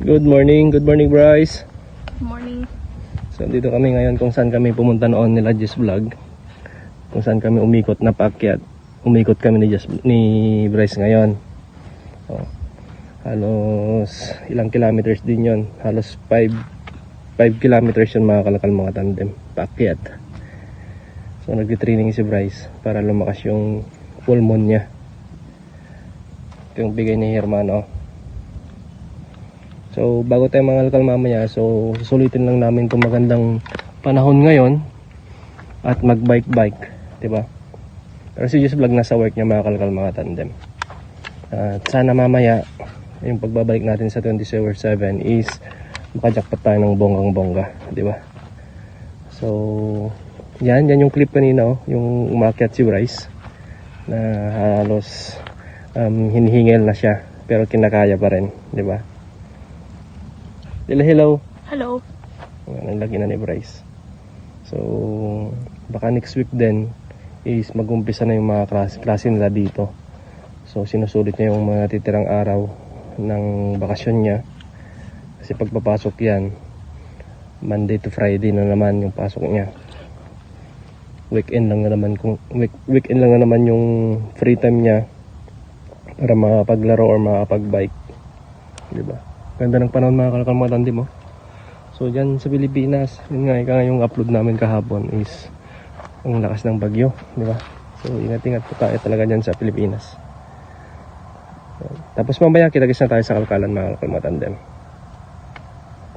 Good morning Bryce. Good morning. So dito kami ngayon kung saan kami pumunta noon nila Jess Vlog. Kung saan kami umikot na paakyat. Umikot kami ni Bryce ngayon. Oh, halos ilang kilometers din yon. Halos 5 kilometers yun mga kalakal mga tandem paakyat. So nagtitraining si Bryce para lumakas yung pulmon niya. Ito yung bigay ni Hermano. So bago tayo mga kalakal mamaya, so susulitin lang namin kung magandang panahon ngayon at mag-bike, diba? Pero si Jess Vlog nasa work niya mga kalakal mga tandem. At sana mamaya yung pagbabalik natin sa 27 is makajackpot tayo ng bonggang-bongga, diba? So yan yung clip kanina, oh, yung umakyat si Bryce na halos hinihingel na siya pero kinakaya pa rin, diba? Hello. Hello. Ang lagi na ni Bryce. So baka next week din is mag-umpisa na yung mga klase nila dito. So sinusulit niya yung mga titirang araw ng bakasyon niya. Kasi pagpapasok yan, Monday to Friday na naman yung pasok niya. Weekend lang na naman yung free time niya para makapaglaro or makapag-bike. Diba? Ganda ng panahon mga kalakal mga tandem, oh. So dyan sa Pilipinas, yun nga yung upload namin kahapon is ang lakas ng bagyo, diba? So ingat-ingat po tayo talaga dyan sa Pilipinas. So, tapos mamaya kita-kits na tayo sa kalkalan mga kalakal mga tandem.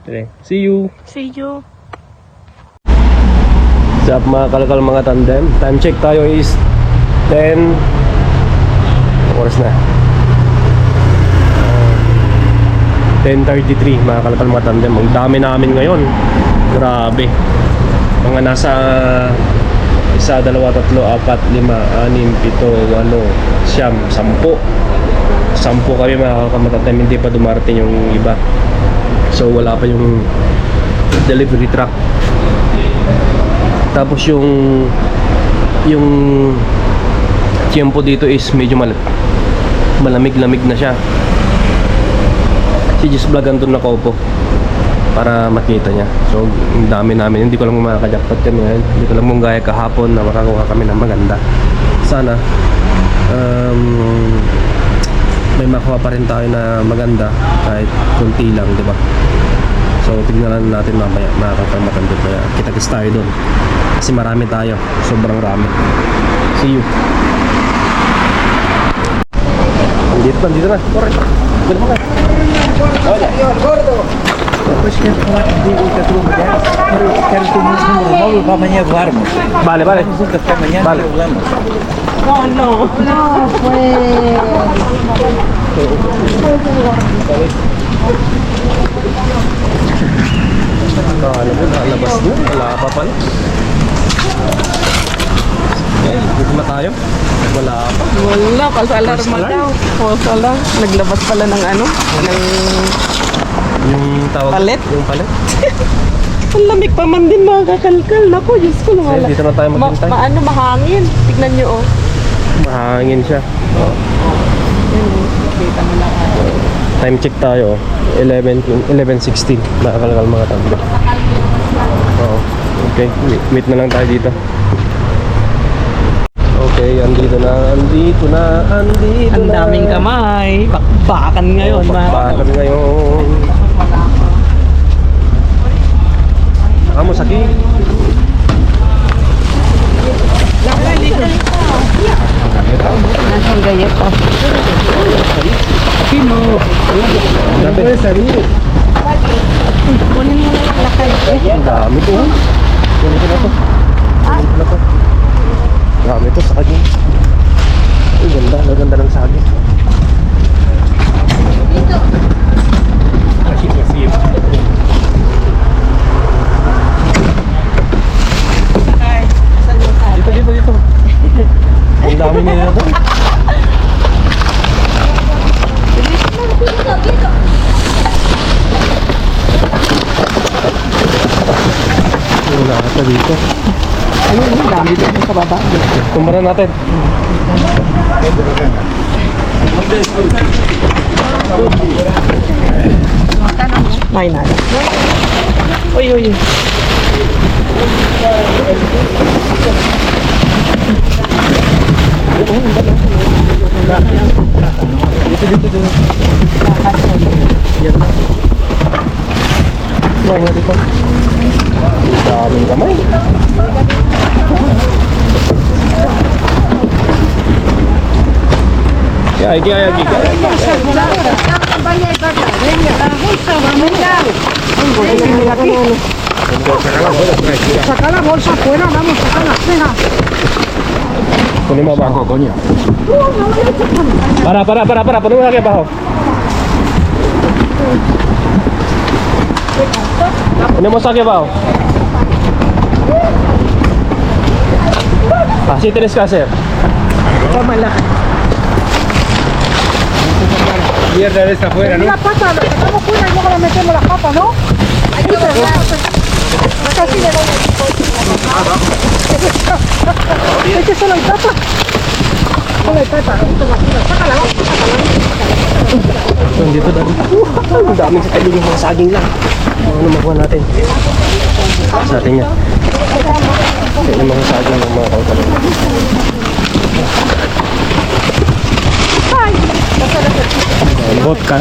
Okay, see you! See you. What's up mga kalakal mga tandem? Time check tayo is 10 oras na. 10:33 mga kalakal mga tandem. Ang dami namin ngayon. Grabe. Mga nasa 1, 2, 3, 4, 5, 6, 7, 8, 9, 10 kami mga kalakal mga tandem. Hindi pa dumarating yung iba. So wala pa yung delivery truck. Tapos yung tiempo dito is medyo malamig-lamig na siya. Si Jess Vlog andun nakaupo para makita niya. So ang dami namin. Hindi ko lang makakajakpat kami ngayon. Hindi ko lang mong gaya kahapon na makakuha kami ng maganda. Sana may makuha pa rin tayo na maganda kahit kunti lang, di ba? So tignan natin mamaya makakamatandot kaya kita-kits tayo doon. Kasi marami tayo. Sobrang rami. See you. Dito na. Correct. Good mo ka. Hola. Gordo. Depois que digo que a tua mulher, quero ter um móvel para amanhã voarmos. Vale. Vamos um café amanhã e regulamos. No, Kala mo nalabas na. Wala pa pala. Okay, dito na tayo. Wala pa. Wala, false alarma daw. False alarm. Naglabas pala ng Yung tawag. Palet? Yung palet. Ang lamig pa man din mga kakalkal. Naku, Diyos ko lang. Dito na tayo maghintay. Mahangin. Tignan nyo, oh. Mahangin siya. Oh. Kita mo lang. Time check tayo. 11:16. Nakakalakal mga tanda. Oo. Okay, wait na lang tayo dito. Okay, andito na. Ang daming kamay. Bakbakan ngayon, Bakbakan ngayon. Saka mo sakit. Nasaan gaya pa? Pino. Dapat puede salir. Kunin mo na yung lakay. Ang dami to. Kunin ko na to. Dami to sa kanya. Uy, ganda ng saging. Dito. Ang dami nila to. Wala ka dito. Ayun, ang dami dito sa baba. Kumpara natin. Tanong No hay nada. Uy, uy. Wala dito. Daming kamay. Kaya. Saca la bolsa afuera, vamos, saca la cena. Kunin mo ba? coño. Para. Puno mo lagi baho. Kunin mo sa akin baho. Así tienes que hacer. Tómala. Mierda de esta afuera, ¿no? La pata, la sacamos fuera y luego la metemos la pata, ¿no? Hay que casi le doy el que solo hay pata. Solo hay pata. Sácala, Dito dami. Ang daming sa tabi yung mga saging lang. Ano makuha natin? Sa atin yan. Yung mga saging ng mga kalkal. Vodka.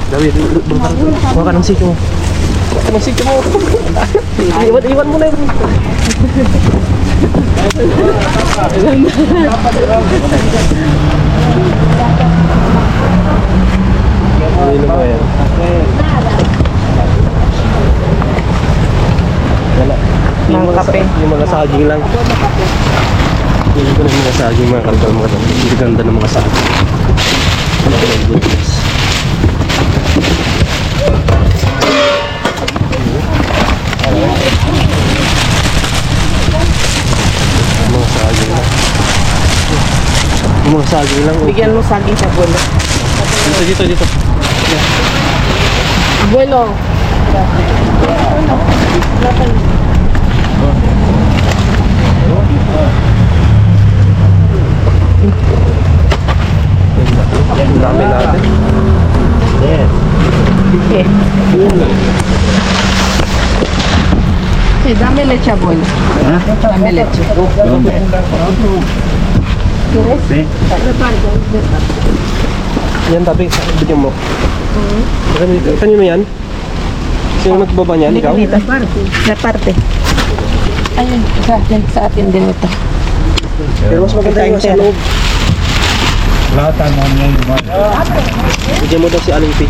David, buka ka ng siko mo. Buka ka ng siko mo. Iwan mo na yun. Ano ba yan? Wala. Mga kape. Yung mga saging lang. Hindi ko na yung mga saging, mga kalkal mga dami. Hindi ganda ng mga saging. Oh my goodness. Mga saging lang. Yung mga saging lang. Bigyan mo saging sa abuelo. Dito. Abuelo. Ang dami natin. Sí, dame leche, abuelo. Dame leche. ¿Quieres? Yan tabi, bigyan mo. Kanino mo yan? Sino nagbaba niyan? Ikaw? La parte. Ayun, sa atin din ito. Pero mas maganda yung sa loob. Lata mo niya yung mga. Bigyan mo daw si Aling P.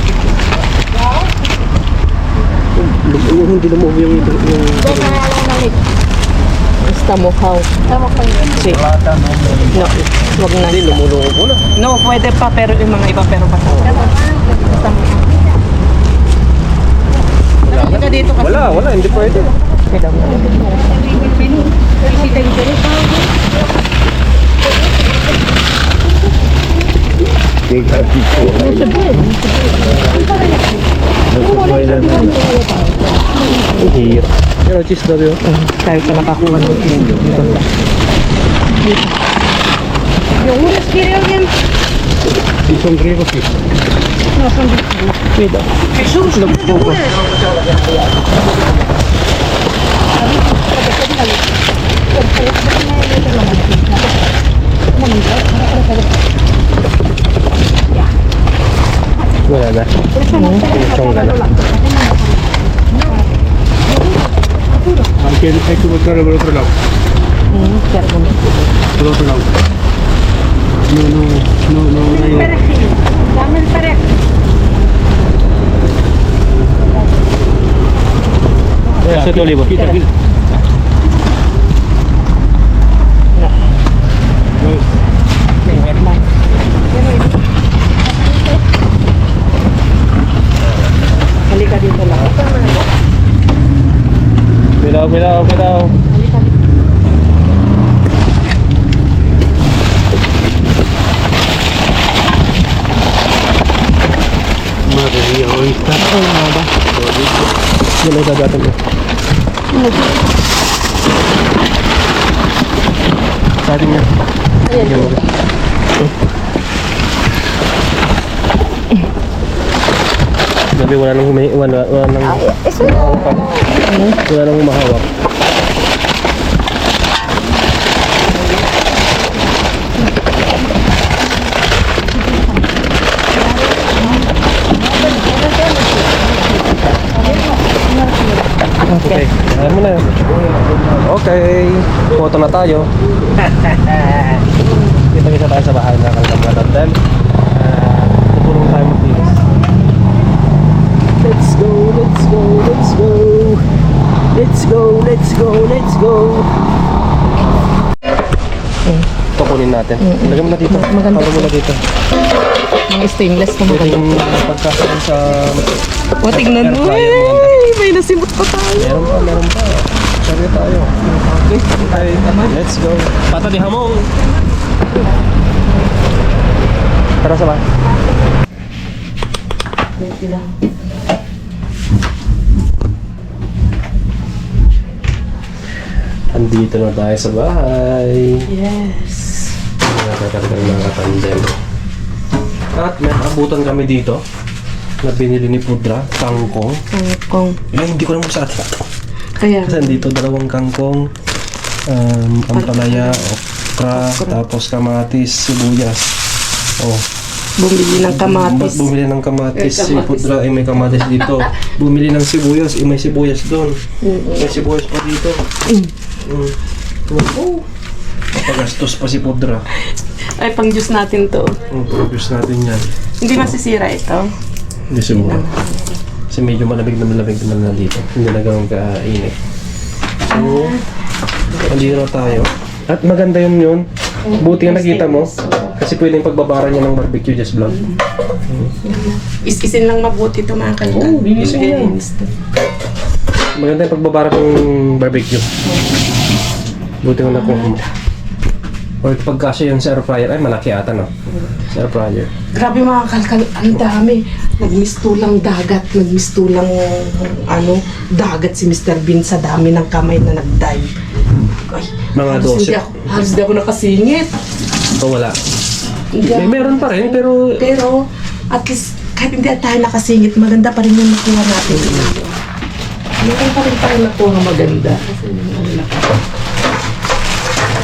Hindi lumubo yung Está mojado. Sí. Lata mo niya yung No, wag na. Hindi, lumulungo po na. No, pwede pa, pero yung mga iba, pero basta. Basta mo. Ka dito kasi. Wala, hindi pwede. Pwede mo. Ang hirap. Pero cheese daw yun. Tayo ka nakakuha ng dito. Yung unas quiere alguien. Y son griegos que No, son cuidado. Jesús, no poco. Wala na. Chongga na. hay que buscar por otro lado. Por otro lado. No hay. Dame el perejil. Aceite de oliva. Quita. Halika dito lang. Cuidado. Madre mía, hoy está. Yan ang gagatan mo. Sa atin yan. Gabi wala nang wala nang wala nang mahawak. Okay, alam mo na. Okay, photo na tayo. Kita-kita tayo sa bahay na mga tandem. Pupulong tayo mag-tinis. Let's go, let's go, let's go. Let's go, let's go, let's go. Ito kunin natin. Lagyan mo na dito. Maganda. Palo mo na dito. Mga stainless na Pwede maganda. yung pagkakaroon sa... O, tingnan mo. Air fryer, maganda. Ay, may nasimot pa tayo. Meron pa. Sabi tayo. Okay, let's go. Pata di hamong. Tara sa ba? Andito na tayo sa bahay. Yes. Nakakatagal mga katandem. At may abutan kami dito na binili ni Pudra, kangkong. Kung Hindi ko lang masabi. kaya Kasi dito dalawang kangkong, ampalaya, okra, tapos kamatis, sibuyas. Oh, bumili ng ba't kamatis. bumili ng kamatis? Eh, Si kamatis. Pudra ay may kamatis dito. Bumili ng sibuyas, may sibuyas doon. May sibuyas pa dito. Oh. Pagastos pa si Pudra. Ay, pang juice natin to. Produce natin yan. Hindi masisira ito. Hindi siguro. Kasi medyo malamig naman na dito. Hindi na ganun kainit. So, andito na tayo. At maganda yun. Buti nga nakita mo. Kasi pwedeng pagbabara niya ng barbecue just vlog. Is-isin lang mabuti ito mga kalka. Oo, linisin yan. Maganda yung pagbabara ng barbecue. Buti nga nakuha mo. Or pagkasya yun sa air fryer, ay malaki ata no? Sa air fryer. Grabe mga kalkal, ang dami. Nagmistulang dagat, nagmistulang dagat si Mr. Bean sa dami ng kamay na nag-dive. Ay, Mga 12. halos di ako nakasingit. O wala. Hindi ako- Meron pa rin, pero Pero, at least, kahit hindi tayo nakasingit, maganda pa rin yung nakuha natin. Meron pa rin tayo nakuha maganda. Kasi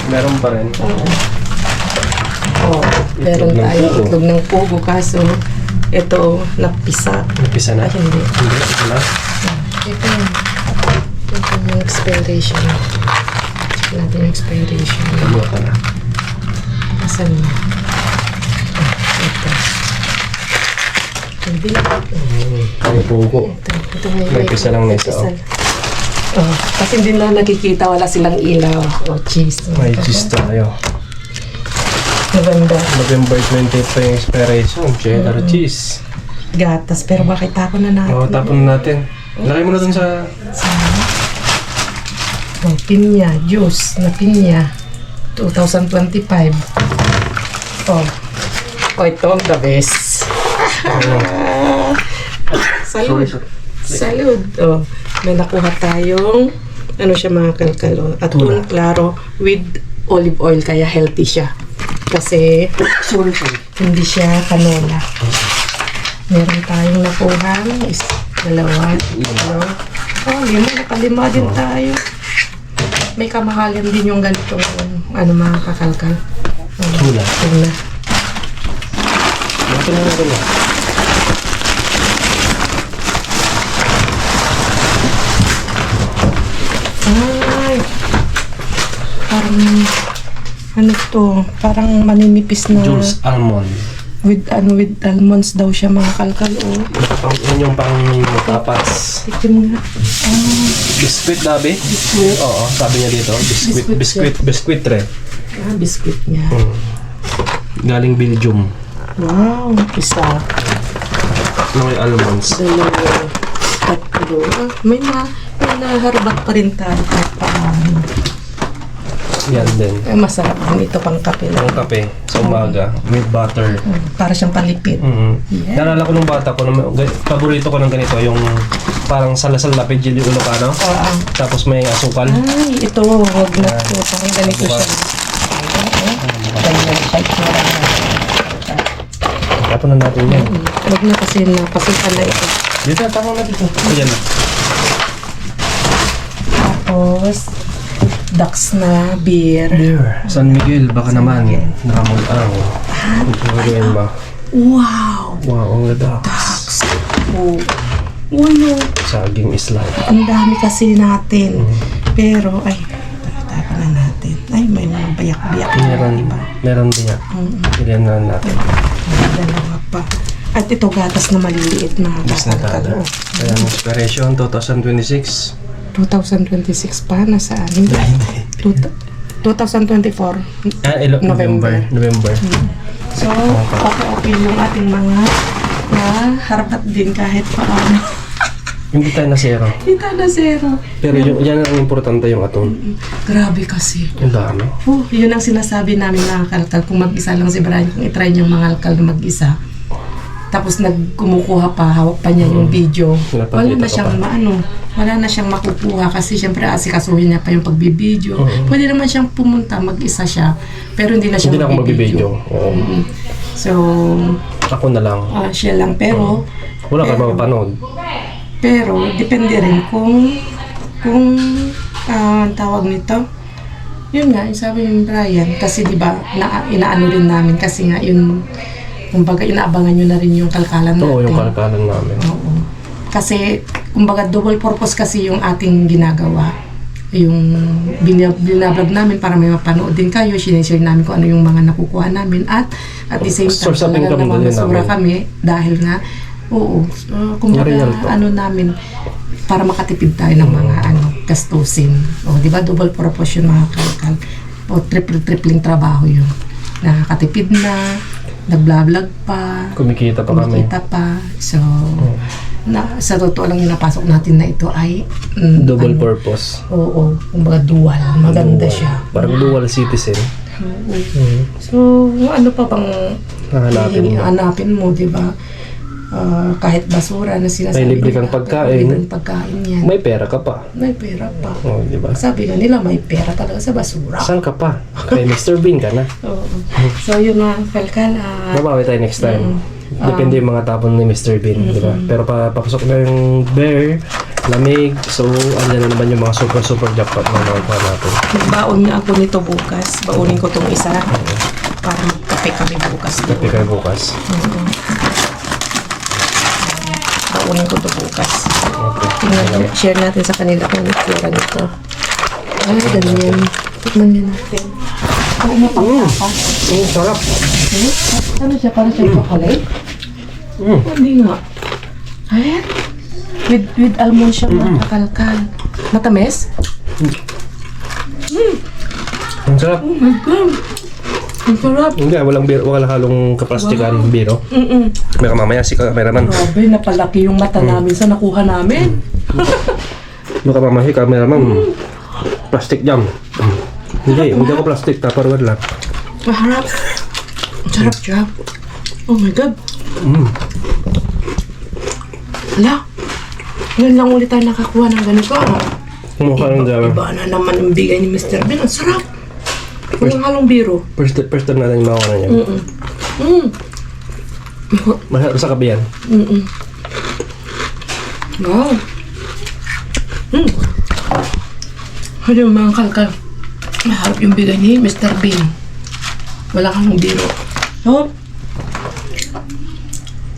meron pa rin. meron Itlog ng tayo pugo. itlog ng pugo, kaso ito, napisa. Napisa na? Ay, hindi. Hindi, ito na. Ito yung expiration. Check natin yung expiration. Tama ka na. Asan mo? Ito. Hindi. Ang pugo. Ito May pisa lang na isa, oh. Kasi hindi na nakikita, wala silang ilaw. Oh, cheese. May cheese tayo. Maganda. November 28 pa yung expiration. Cheddar cheese. Gatas, pero bakit tapon na natin? Oo, tapon na natin. Lagay mo na dun sa... Oh, pinya, juice na pinya. 2025. Oh, ito ang the best. Salud. Salud. Oh, may nakuha tayong siya mga kalkalo. Atun klaro with olive oil, kaya healthy siya. Kasi hindi siya canola. Meron tayong nakuha dalawa. Lima, nakalima din tayo. May kamahalan din yung ganitong mga kakalkal. Tuna. Tuna. Ito na natin na. Ay, parang parang maninipis na Juice almond. with almonds daw siya mga kalkal. Oh. Yun yung pang tapas. Itim nga. Biscuit, Dabi? Biscuit. Oo, sabi niya dito. Biscuit tre. Biscuit niya. Galing Belgium. Wow, isa. Na may almonds. Dalawa. Tatlo. May naharbat pa rin tayo kahit paano. Yan din. Masarap din ito pang kape na. Ang kape sa umaga with butter. Para siyang palipit. Yeah. Naalala ko nung bata ko, paborito ko ng ganito, yung parang salasal lapid jelly ulocano. Tapos may asukal. Ay, ito. Huwag na ito. Parang ganito siya. Ganyan siya itsura niya. Tapon na natin yan. Huwag na kasi napasukan na ito. Dito, tapon na dito. Ayan na. Tapos, ducks na beer. There. San Miguel, baka naman. Nakamag-ang. Ito gagawin ba? Wow! Wow, ang ganda. Ducks! Oh. Ulo! Saging is life. Ang dami kasi natin. Pero, ay, tapon na natin. Ay, may mga bayak-bayak na Meron, iba. meron din yan. Bigyan na natin. Dalawa pa. At ito gatas na maliliit na Mas nakala. Kaya ang expiration, 2026. 2026 pa, nasaan? Hindi. 2024. November. So, okay yung ating mga harapat din kahit paano. Hindi tayo na zero. Kita na zero. Pero yan ang importante yung aton. Grabe kasi. Ang dami. Yun ang sinasabi namin mga kalkal. Kung mag-isa lang si Brian, kung itry niyong mga kalkal na mag-isa. Tapos nagkumukuha pa, hawak pa niya yung video. Wala na siyang wala na siyang makukuha kasi syempre asikasuhin niya pa yung pagbibideo. Pwede naman siyang pumunta, mag-isa siya. Pero hindi na siya Hindi na ako magbibideo. Oo. So, Ako na lang. siya lang. Pero, Wala ka mapapanood. pero depende rin kung ang tawag nito. Yun nga, yung sabi ni Brian, kasi di ba inaano rin namin kasi nga yun, kumbaga inaabangan nyo na rin yung kalkalan natin. Oo, yung kalkalan namin. Oo. Kasi, kumbaga double purpose kasi yung ating ginagawa. Yung binablog namin para may mapanood din kayo, sinishare namin kung ano yung mga nakukuha namin at the same time Source of income talagang din namamasura namin. kami dahil nga, kumbaga Real to. ano namin, para makatipid tayo ng mga gastusin. O, di ba, double purpose yun mga kalkal. O, tripling trabaho yun. Nakakatipid na, nag-vlog pa, Kumikita pa kami. kumikita pa. So, sa totoo lang yung napasok natin na ito ay Double purpose. Oo, kumbaga dual. Maganda siya. Parang dual citizen. So, ano pa bang Hahanapin mo. hanapin mo, di ba? Kahit basura na sinasabi May libre kang nila, pagkain. libreng pagkain yan. May pera ka pa. May pera pa. Oh, di ba? Sabi nga nila, may pera talaga sa basura. Saan ka pa? Kay Mr. Bean ka na. Oo. So, yun mga kalkal. Babawi tayo next time. Depende yung mga tapon ni Mr. Bean, di ba? Pero papasok na yung bear, lamig, so andyan na naman yung mga super jackpot na nakuha natin. Magbaon niya ako nito bukas. Baunin ko tong isa. Para magkape kami bukas. Kapi kayo bukas. Baunin ko to bukas. Okay. Tingnan, share natin sa kanila kung ano itsura nito. Ay, ganyan. Tikman niya natin. Ang umapang ako. Sarap. Ano siya? Parang siya chocolate? Hindi nga. Ayan. With almond siya mga kakalkal. Matamis? Ang sarap. Oh my God. Ang sarap. Hindi, walang halong kaplastikan, biro. Baka mamaya si cameraman. Grabe, napalaki yung mata namin sa nakuha namin. Baka mamaya si cameraman. Plastic jam. Hindi ako plastic, taparwad lang. Maharap. Ang sarap siya. Oh my God. Hala. Ngayon lang ulit tayo nakakuha ng ganito. Kumukha ng dami. Iba na naman ang bigay ni Mr. Bean. Ang sarap. Walang halong biro. First time natin yung makakuha na niya. Masarap sa kabiyan. Wow. Ano yung mga kalkal? Maharap yung bigay ni Mr. Bean. Wala kang biro. So,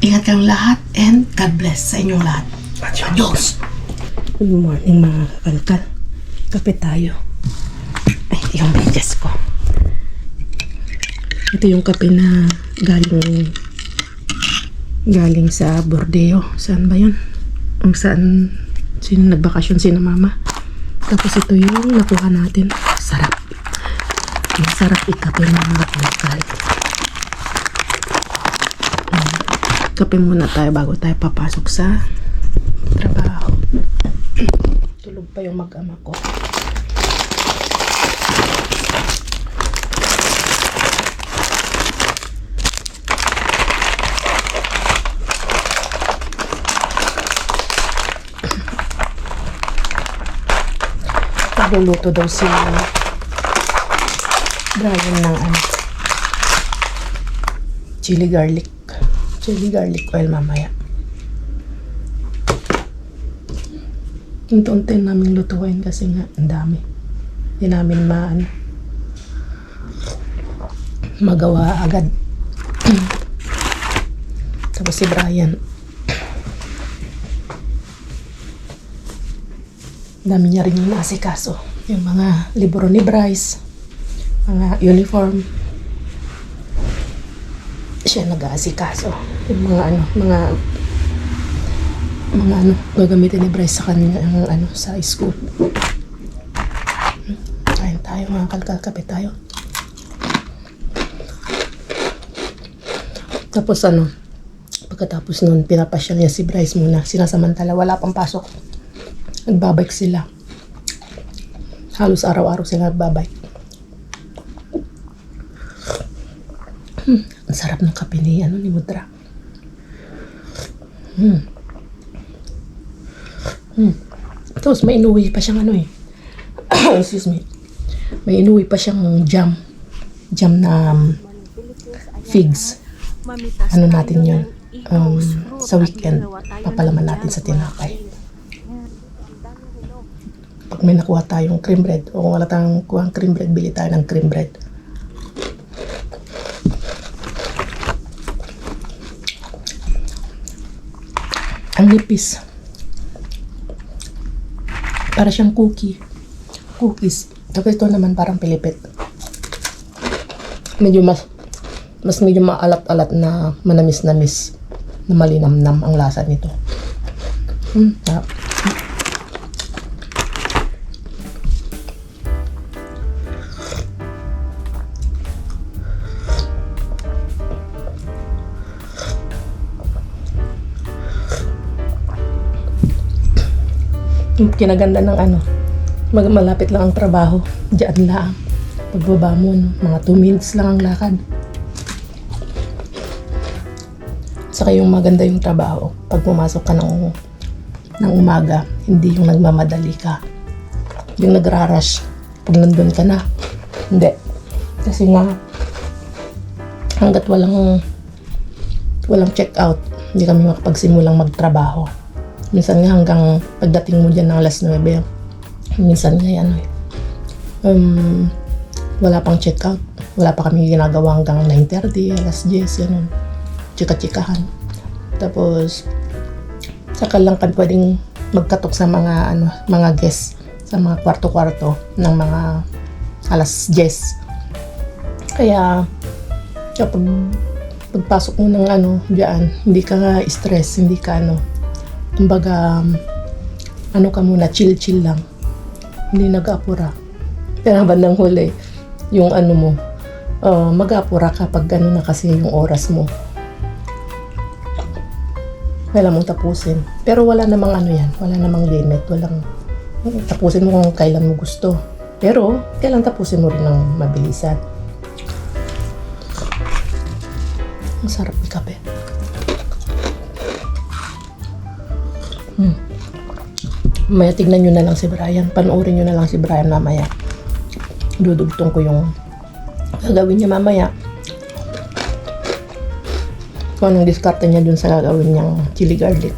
ingat kang lahat and God bless sa inyong lahat. Adios! Good morning mga kalkal. Kape tayo. Ay, yung medyas ko. Ito yung kape na galing sa Bordeaux. Saan ba yun? Saan? Sino nagbakasyon? Sino mama? Tapos ito yung nakuha natin. Sarap. Masarap ikape mga kalkal. Kape muna tayo bago tayo papasok sa trabaho. Tulog pa yung mag-ama ko. Nagluluto daw si Brian ng ano, chili garlic oil mamaya. Unti-unti namin lutuin kasi nga ang dami. Hindi namin magawa agad. Tapos si Brian, dami niya rin yung naasikaso. Yung mga libro ni Bryce, mga uniform, siya nag-aasikaso. Yung mga gagamitin ni Bryce sa kanya sa school. Kain tayo mga kalkal, kape tayo. Tapos pagkatapos nun, pinapasyal niya si Bryce muna. Sinasamantala, wala pang pasok. Nagbabike sila. Halos araw-araw sila nagbabike. Ang sarap ng kape ni Mudra. Tapos may inuwi pa siyang excuse me. May inuwi pa siyang jam na figs. Natin yun. Sa weekend, papalaman natin sa tinapay. Pag may nakuha tayong cream bread, o kung wala tayong kuhang cream bread, bili tayo ng cream bread. Ang nipis. Para siyang cookies. Tapos ito naman parang pilipit. Medyo medyo maalat-alat na manamis-namis na malinamnam ang lasa nito. Kinaganda ng malapit lang ang trabaho. Diyan lang. Pagbaba mo, mga 2 minutes lang ang lakad. Saka yung maganda yung trabaho. Pag pumasok ka ng umaga, hindi yung nagmamadali ka. Yung nagra-rush. Pag nandun ka na. Hindi. Kasi nga, hanggat walang check out, hindi kami makapagsimulang magtrabaho. Minsan nga hanggang pagdating mo dyan ng alas 9, minsan nga wala pang check out. Wala pa kami ginagawa hanggang 9:30, alas 10, ganun. Chika-chikahan. Tapos, saka lang kan pwedeng magkatok sa mga guests sa mga kwarto-kwarto ng mga alas 10. Kaya, kapag pagpasok mo ng diyan, hindi ka stress, hindi ka kumbaga, ka muna, chill lang. Hindi nag-apura. Kaya bandang huli, yung mo, mag-apura kapag na kasi yung oras mo. Kailan mong tapusin. Pero wala namang yan, wala namang limit, tapusin mo kung kailan mo gusto. Pero, kailan tapusin mo rin ng mabilisan. Ang sarap ni kape. Maya tignan nyo na lang si Brian. Panoorin nyo na lang si Brian mamaya. Dudugtong ko yung gagawin niya mamaya. Kung anong diskarte niya dun sa gagawin niyang chili garlic.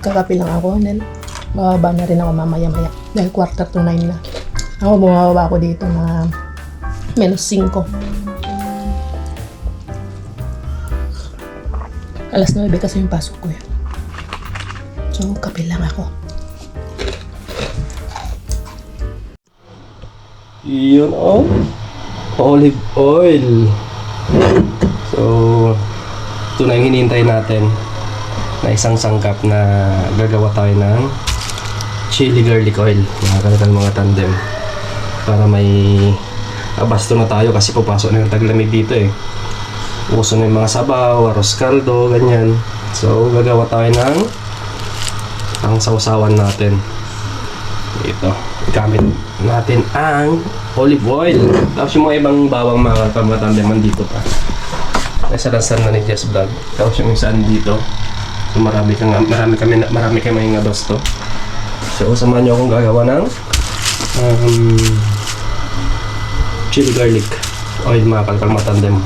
Kakapi lang ako. Then, bababa na rin ako mamaya-maya. Dahil 8:45 na. Ako bumababa ako dito na -5. Alas 9 kasi yung pasok ko. So, kape lang ako. Yun olive oil. So, ito na yung hinihintay natin na isang sangkap na gagawa tayo ng chili garlic oil. Mga mga tandem. Para may abasto na tayo kasi papasok na yung taglamig dito uso na yung mga sabaw, arroz caldo, ganyan. So, gagawa tayo ng ang sausawan natin. Ito, gamit natin ang olive oil. Tapos yung mga ibang bawang mga pamatandeman dito pa. Nasa lansan na ni Jess Vlog. Tapos yung isa dito. So, marami kami yung abasto. So, samahan nyo akong gagawa ng chili garlic oil mga kalkal mga tandem.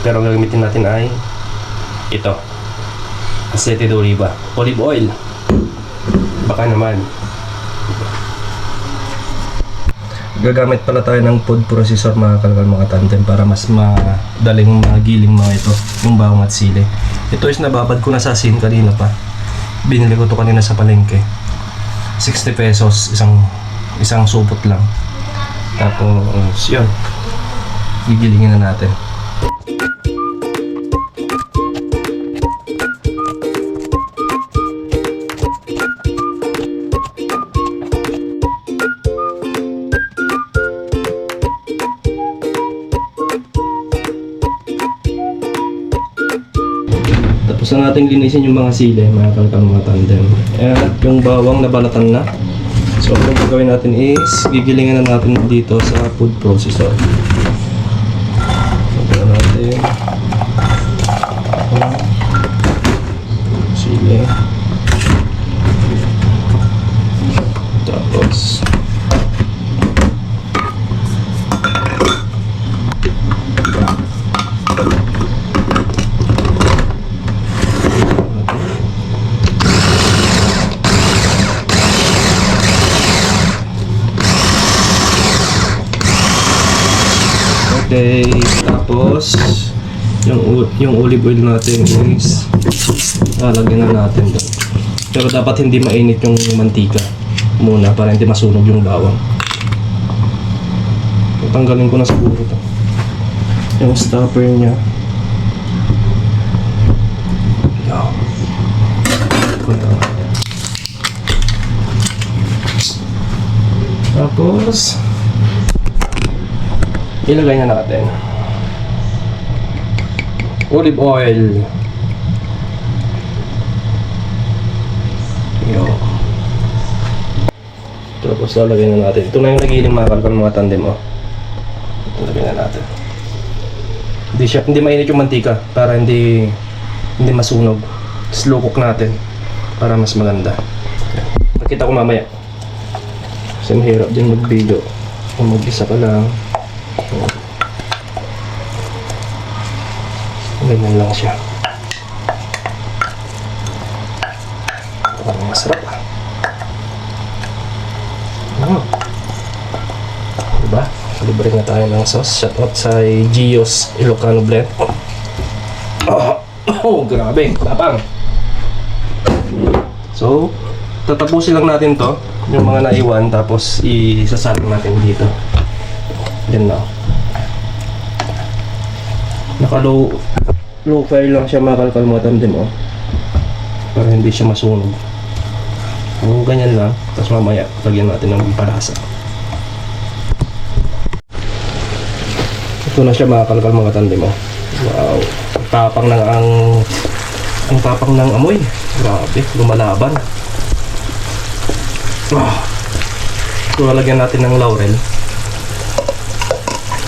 Pero ang gagamitin natin ay ito, aceite de oliva, olive oil. Baka naman. Gagamit pala tayo ng food processor mga kalkal mga tandem para mas madaling magiling mga ito, yung bawang at sili. Ito is nababad ko na sa asin kanina pa. Binili ko to kanina sa palengke. 60 pesos isang supot lang. Tapos yun, gigilingin na natin. Tapos na natin linisin yung mga sili, mga kalkal mga tandem. At yung bawang nabalatan na. So ang gagawin natin is gigilingan na natin dito sa food processor. Gagawin natin sili. Tapos okay, tapos yung olive oil natin is lalagyan na natin doon. Pero dapat hindi mainit yung mantika muna para hindi masunog yung bawang. Tanggalin ko na siguro ito, yung stopper niya. Yan. Tapos ilagay na natin olive oil. Yo. Tapos lalagay na natin. Ito na yung nagiling mga kalkal mga tandem. Ilagay na natin. Hindi mainit yung mantika para hindi masunog. Slow cook natin para mas maganda. Nakita ko mamaya. Kasi mahirap din mag-video kung mag-isa ka lang. Ganyan lang siya. Parang masarap ah. Diba? Kalibre na tayo ng sauce. Shoutout sa Gios Ilocano Blend. Oh, grabe. Tapang. So, tatapusin lang natin to. Yung mga naiwan. Tapos, isasalang natin dito. Yan na. Naka-low fire lang siya mga kalkal mga tandem para hindi siya masunog. Ganyan lang. Tapos mamaya lagyan natin ng palasa. Ito na siya mga kalkal mga tandem. Wow, tapang ng ang tapang ng amoy. Grabe, lumalaban. So lalagyan natin ng laurel.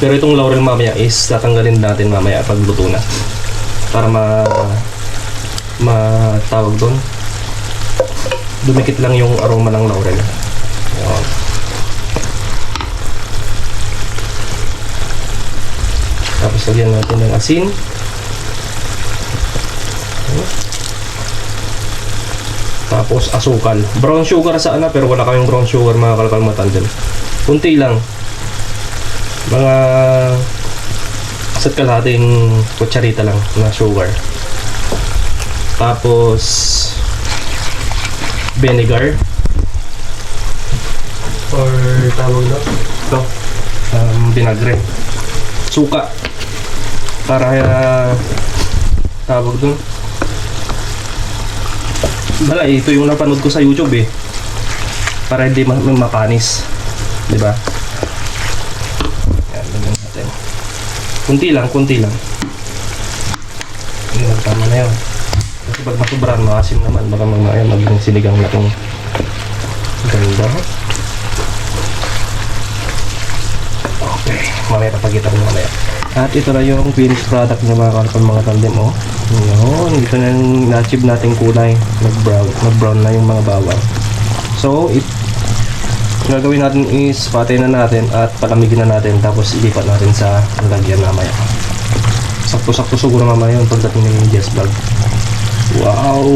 Pero itong laurel mamaya is tatanggalin natin mamaya pag luto na. Para matawag doon. Dumikit lang yung aroma ng laurel. Ayan. Tapos lagyan natin ng asin. Tapos asukal. Brown sugar sana pero wala kaming brown sugar mga kalkal matandem. Kunti lang. Mga isa't kalahating kutsarita lang na sugar. Tapos vinegar or tawag na ito vinagre, suka para tawag dun ito yung napanood ko sa YouTube para hindi mapanis, di ba? Kunti lang. Ayan, tama na yun. Kasi pag masubrahan, maasim naman. Baka mamaya maging sinigang na itong ganda. Okay, mamaya papagita ko mamaya. At ito na yung finished product na mga tandem. Yun, ito na yung na-achieve nating kulay. Nag-brown na yung mga bawang. So, Gagawin natin is patay na natin at palamigin na natin tapos ilipat natin sa lalagyan mamaya. Sakto-sakto siguro mamaya yung pagdating ng Jess Vlog. Wow!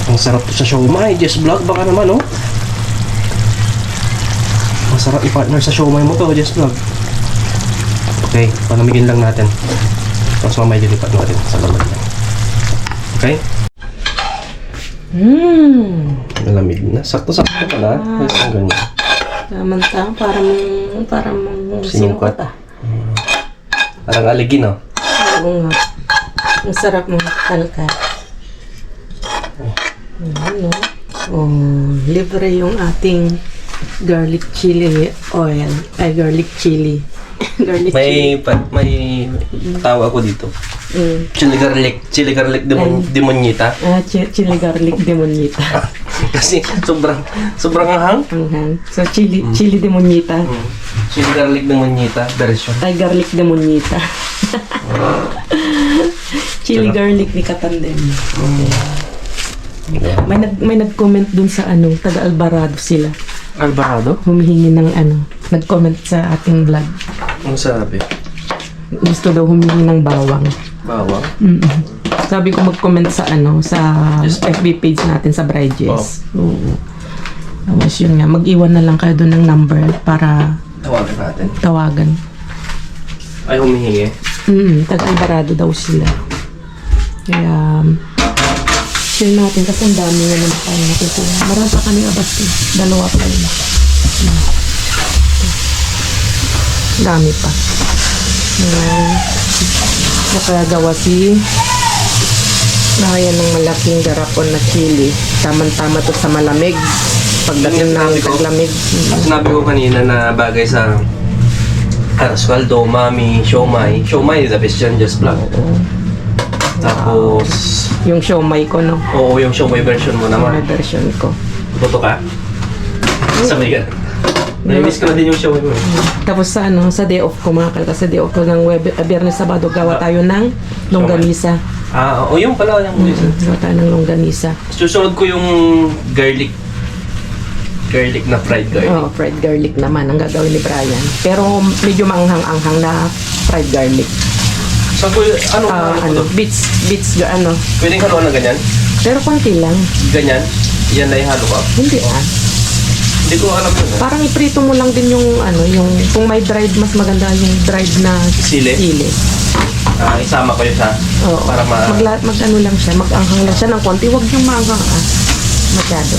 Ang sarap to sa siomai, Jess Vlog. Baka naman, oh. Masarap i-partner sa siomai mo to, Jess Vlog. Okay, palamigin lang natin. Tapos mamaya dilipat natin sa lalagyan. Okay? Malamig na. Sakto-sakto pala. Ang ganyan. Tamang-tama, parang Sinukat. sinukat ah. Parang aligin, oh. Oo nga. Ang sarap ng kalkal. Ayan, oh. Oh, libre yung ating garlic chili oil. Ay, garlic chili. Garlic chili. May tawa ko dito. Chili garlic demonyita. Chili garlic demonita. Kasi sobrang hahang. So, chili demonita. Chili garlic demonyita version. Ay, garlic demonita. Chili garlic ni Katandem. May nag-comment dun sa taga Alvarado sila. Alvarado? Humihingi ng nag-comment sa ating vlog. Ano sabi? Gusto daw humingi ng bawang. Bawang? Sabi ko mag-comment sa sa Yes. FB page natin sa Bridges. Oo. Tapos yun nga, mag-iwan na lang kayo doon ng number para Tawagan natin. tawagan. Ay, humihingi. Taga Alvarado daw sila. Kaya, share natin kasi ang dami nga naman tayo nakukuha. Marami pa kami abas eh. Dalawa pa yun. Dami pa. Nakagawa si Ryan ng malaking garapon na chili. Tamang-tama to sa malamig. Pagdating ng taglamig. Sinabi ko kanina na bagay sa swaldo, mami, siomai. Siomai is the best yan, Just Vlog. Tapos, Yung siomai ko, no? oo, yung siomai version mo Yung naman. version ko. Toto ka? Sabi ka. Nai-miss ko na din yung siomai mo. Tapos sa day off ko mga kalka, sa day off ko ng Biyernes Sabado, gawa tayo ng longganisa. Oo, yung pala yung Gawa tayo ng longganisa. Susunod ko yung garlic na fried garlic. Oh, fried garlic naman ang gagawin ni Brian. Pero medyo maanghang-anghang na fried garlic. So, Beets, pwedeng haluan na ganyan? Pero konti lang. Ganyan? Yan na ihalo ka? Hindi Hindi ko alam yun. Parang iprito mo lang din yung kung may dried, mas maganda yung dried na Sili? Isama ko yun Oo. para mag-ano lang siya, mag-anghang lang siya ng konti. Huwag yung maanghang masyado.